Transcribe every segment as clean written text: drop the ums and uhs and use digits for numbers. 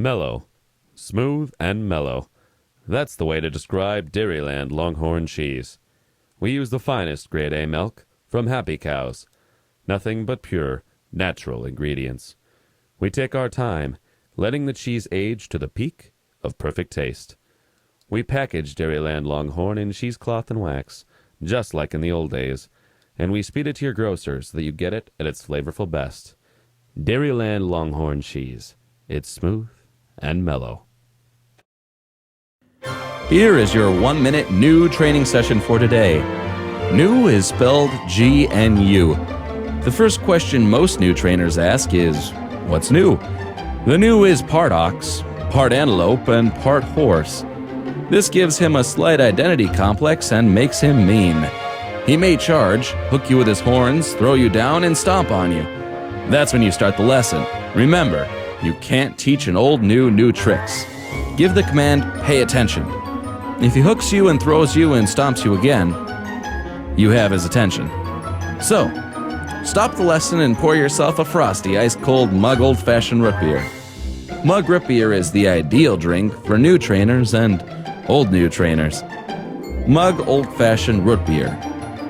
Mellow. Smooth and mellow. That's the way to describe Dairyland Longhorn cheese. We use the finest grade A milk from happy cows. Nothing but pure, natural ingredients. We take our time, letting the cheese age to the peak of perfect taste. We package Dairyland Longhorn in cheesecloth and wax, just like in the old days, and we speed it to your grocer so that you get it at its flavorful best. Dairyland Longhorn cheese. It's smooth and mellow. Here is your 1-minute new training session for today. New is spelled G-N-U. The first question most new trainers ask is, what's new? The new is part ox, part antelope, and part horse. This gives him a slight identity complex and makes him mean. He may charge, hook you with his horns, throw you down, and stomp on you. That's when you start the lesson. Remember, you can't teach an old new tricks. Give the command, pay attention. If he hooks you and throws you and stomps you again, you have his attention. So, stop the lesson and pour yourself a frosty, ice-cold mug old-fashioned root beer. Mug root beer is the ideal drink for new trainers and old new trainers. Mug old-fashioned root beer.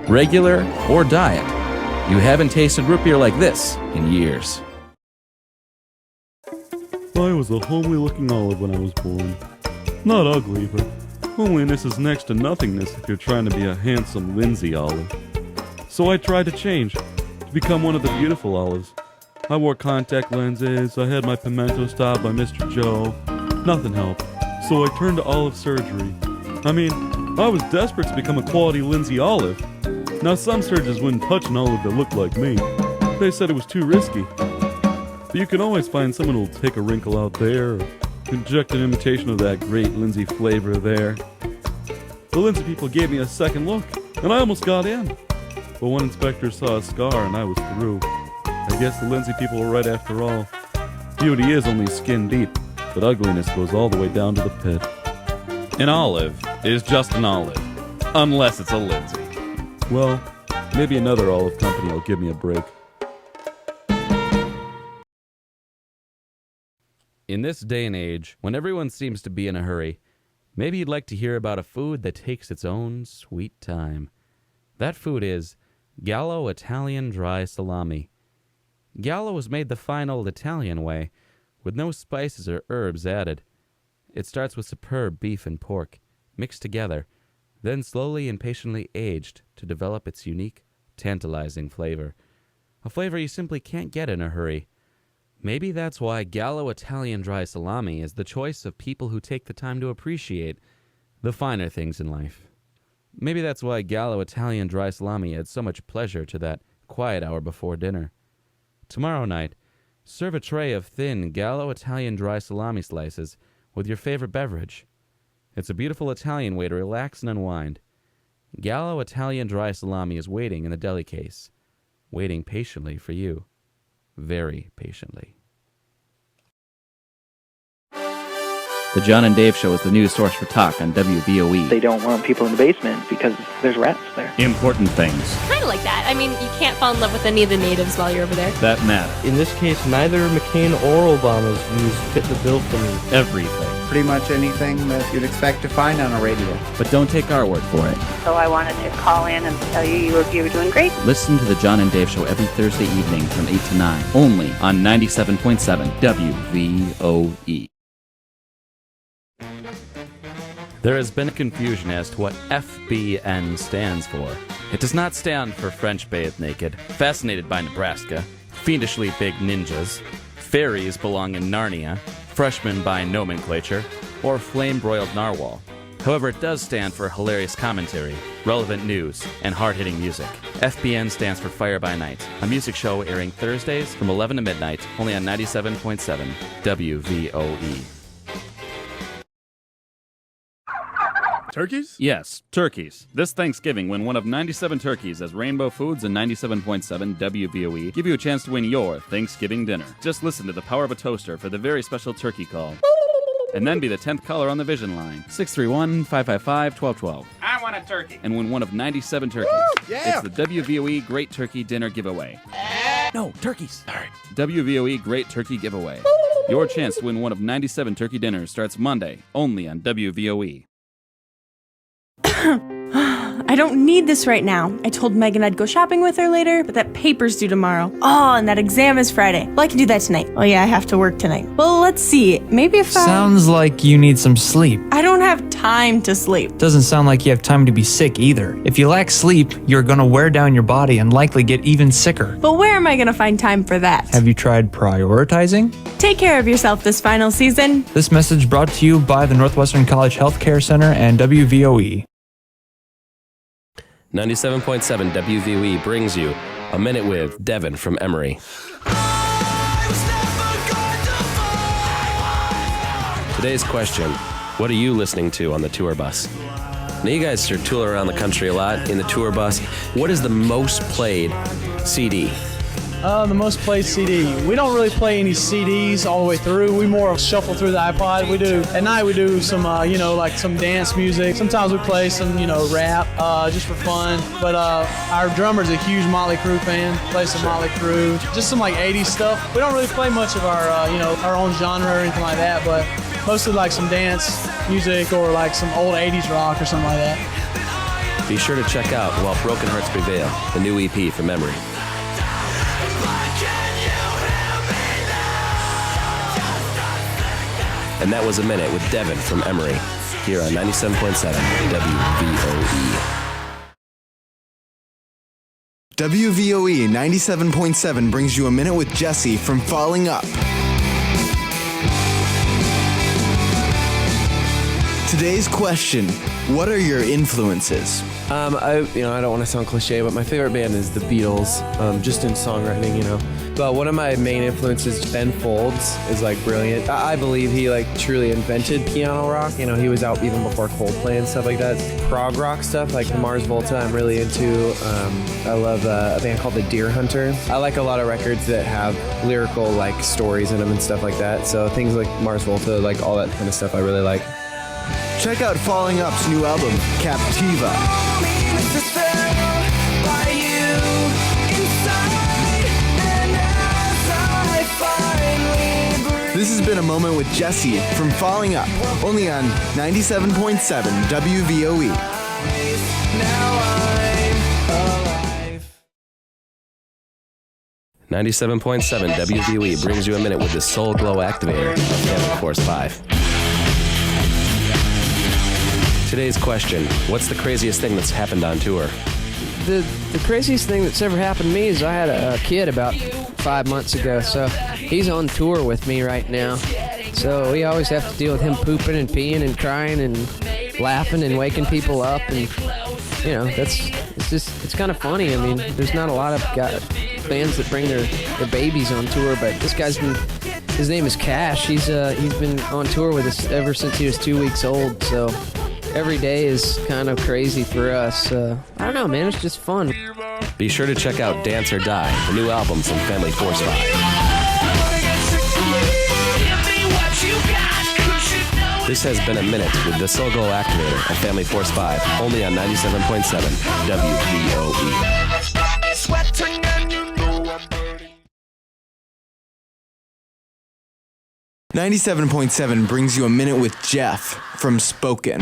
Regular or diet. You haven't tasted root beer like this in years. I was a homely-looking olive when I was born. Not ugly, but homeliness is next to nothingness if you're trying to be a handsome Lindsay olive. So I tried to change, to become one of the beautiful olives. I wore contact lenses, I had my pimento styled by Mr. Joe. Nothing helped, so I turned to olive surgery. I mean, I was desperate to become a quality Lindsay olive. Now some surgeons wouldn't touch an olive that looked like me. They said it was too risky. But you can always find someone who'll take a wrinkle out there, or inject an imitation of that great Lindsay flavor there. The Lindsay people gave me a second look, and I almost got in. But one inspector saw a scar and I was through. I guess the Lindsay people were right after all. Beauty is only skin deep, but ugliness goes all the way down to the pit. An olive is just an olive, unless it's a Lindsay. Well, maybe another olive company will give me a break. In this day and age, when everyone seems to be in a hurry, maybe you'd like to hear about a food that takes its own sweet time. That food is Gallo Italian Dry Salami. Gallo is made the fine old Italian way, with no spices or herbs added. It starts with superb beef and pork, mixed together, then slowly and patiently aged to develop its unique, tantalizing flavor. A flavor you simply can't get in a hurry. Maybe that's why Gallo Italian Dry Salami is the choice of people who take the time to appreciate the finer things in life. Maybe that's why Gallo Italian Dry Salami adds so much pleasure to that quiet hour before dinner. Tomorrow night, serve a tray of thin Gallo Italian Dry Salami slices with your favorite beverage. It's a beautiful Italian way to relax and unwind. Gallo Italian Dry Salami is waiting in the deli case, waiting patiently for you. Very patiently. The John and Dave Show is the news source for talk on WVOE. They don't want people in the basement because there's rats there. Important things Kind of like that. I mean, you can't fall in love with any of the natives while you're over there. that matter. In this case, neither McCain or Obama's views fit the bill for me. Everything. Pretty much anything that you'd expect to find on a radio. But don't take our word for it. So I wanted to call in and tell you you were doing great. Listen to the John and Dave Show every Thursday evening from 8 to 9, only on 97.7 WVOE. There has been confusion as to what FBN stands for. It does not stand for French Bathed Naked, Fascinated by Nebraska, Fiendishly Big Ninjas, Fairies Belong in Narnia, Freshmen by Nomenclature, or Flame Broiled Narwhal. However, it does stand for hilarious commentary, relevant news, and hard-hitting music. FBN stands for Fire by Night, a music show airing Thursdays from 11 to midnight, only on 97.7 WVOE. Turkeys? Yes, turkeys. This Thanksgiving, win one of 97 turkeys as Rainbow Foods and 97.7 WVOE give you a chance to win your Thanksgiving dinner. Just listen to the power of a toaster for the very special turkey call. And then be the 10th caller on the Vision line, 631-555-1212. I want a turkey. And win one of 97 turkeys. Yeah. It's the WVOE Great Turkey Dinner Giveaway. No, turkeys. Sorry. WVOE Great Turkey Giveaway. Your chance to win one of 97 turkey dinners starts Monday, only on WVOE. I don't need this right now. I told Megan I'd go shopping with her later, but that paper's due tomorrow. Oh, and that exam is Friday. Well, I can do that tonight. Oh yeah, I have to work tonight. Well, let's see. Maybe if Sounds like you need some sleep. I don't have time to sleep. Doesn't sound like you have time to be sick either. If you lack sleep, you're gonna wear down your body and likely get even sicker. But where am I gonna find time for that? Have you tried prioritizing? Take care of yourself this final season. This message brought to you by the Northwestern College Healthcare Center and WVOE. 97.7 WVOE brings you A Minute with Devin from Emory. Today's question, what are you listening to on the tour bus? Now you guys are touring around the country a lot in the tour bus. What is the most played CD? The most played CD. We don't really play any CDs all the way through. We more shuffle through the iPod. At night we do some, like some dance music. Sometimes we play some, rap, just for fun. But our drummer's a huge Motley Crue fan. Plays some Motley Crue. Just some like 80s stuff. We don't really play much of our, our own genre or anything like that, but mostly like some dance music or like some old 80s rock or something like that. Be sure to check out While Broken Hearts Prevail, the new EP from Emory. And that was A Minute with Devin from Emory, here on 97.7 WVOE. WVOE 97.7 brings you A Minute with Jesse from Falling Up. Today's question, what are your influences? I don't want to sound cliche, but my favorite band is the Beatles, just in songwriting, But one of my main influences, Ben Folds, is like brilliant. I believe he like truly invented piano rock. He was out even before Coldplay and stuff like that. Prog rock stuff like Mars Volta I'm really into. I love a band called the Deer Hunter. I like a lot of records that have lyrical like stories in them and stuff like that. So things like Mars Volta, like all that kind of stuff I really like. Check out Falling Up's new album, Captiva. This has been A Moment with Jesse from Falling Up, only on 97.7 WVOE. 97.7 WVOE brings you A Minute with the Soul Glow Activator of Family Force 5. Today's question, what's the craziest thing that's happened on tour? The craziest thing that's ever happened to me is I had a kid about 5 months ago, so he's on tour with me right now. So we always have to deal with him pooping and peeing and crying and laughing and waking people up, and it's kind of funny. I mean, there's not a lot of bands that bring their babies on tour, but this guy's his name is Cash. He's been on tour with us ever since he was 2 weeks old, so every day is kind of crazy for us. I don't know, man. It's just fun. Be sure to check out Dance or Die, the new album from Family Force 5. This has been A Minute with the Soul Glow Activator of Family Force 5, only on 97.7 WVOE. 97.7 brings you A Minute with Jeff from Spoken.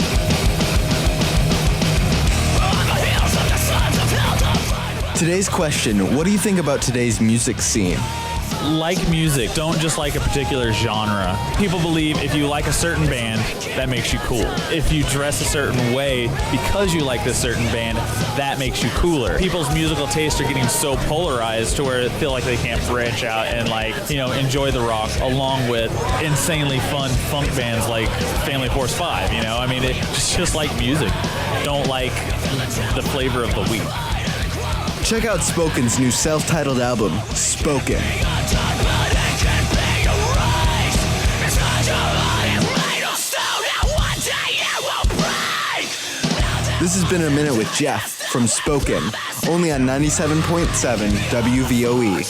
Today's question, what do you think about today's music scene? Like music, don't just like a particular genre. People believe if you like a certain band, that makes you cool. If you dress a certain way because you like this certain band, that makes you cooler. People's musical tastes are getting so polarized to where they feel like they can't branch out and enjoy the rock along with insanely fun funk bands like Family Force 5, I mean, it's just like music. Don't like the flavor of the week. Check out Spoken's new self-titled album, Spoken. This has been A Minute with Jeff from Spoken, only on 97.7 WVOE.